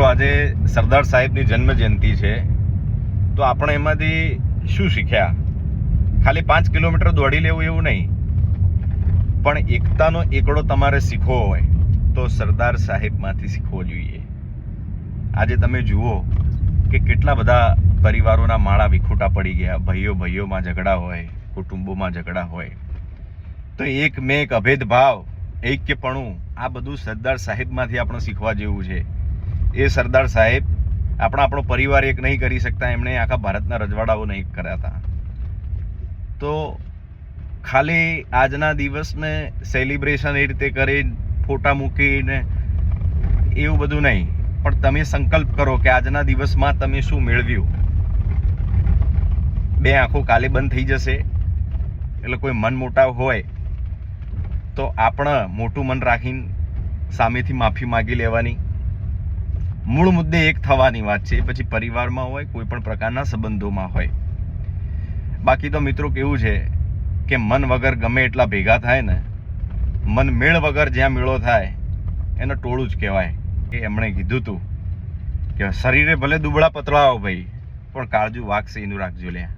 આજે સરદાર સાહેબની જન્મ જયંતિ છે, તો આપણે એમાંથી શું શીખ્યા? ખાલી 5 કિલોમીટર દોડી લેવું એવું નહીં, પણ એકતાનો એકડો તમારે શીખવો હોય તો સરદાર સાહેબમાંથી શીખવો જોઈએ. આજે તમે જુઓ કે કેટલા બધા પરિવારોના માળા વિખૂટા પડી ગયા. ભાઈઓમાં ઝઘડા હોય, કુટુંબોમાં ઝઘડા હોય, તો એક અભેદ ભાવ, એક્યપણું, આ બધું સરદાર સાહેબમાંથી આપણે શીખવા જેવું છે. એ સરદાર સાહેબ આપણો પરિવાર એક નહીં કરી શકતા, એમણે આખા ભારતના રજવાડાઓ નહીં કર્યા હતા. તો ખાલી આજના દિવસને સેલિબ્રેશન એ રીતે કરી, ફોટા મૂકીને એવું બધું નહીં, પણ તમે સંકલ્પ કરો કે આજના દિવસમાં તમે શું મેળવ્યું. બે આંખો કાલે બંધ થઈ જશે, એટલે કોઈ મન મોટાવ હોય તો આપણે મોટું મન રાખીને સામેથી માફી માગી લેવાની. મૂળ મુદ્દે એક થવાની વાત છે, પછી પરિવારમાં હોય, કોઈ પણ પ્રકારના સંબંધોમાં હોય. બાકી તો મિત્રો કેવું છે કે મન વગર ગમે એટલા ભેગા થાય ને, મન મેળ વગર જ્યાં મેળો થાય એને ટોળું જ કહેવાય. કે એમણે કીધું હતું કે શરીરે ભલે દુબળા પતળા હો ભાઈ, પણ કાળજું વાગશે એનું રાખજો લ્યા.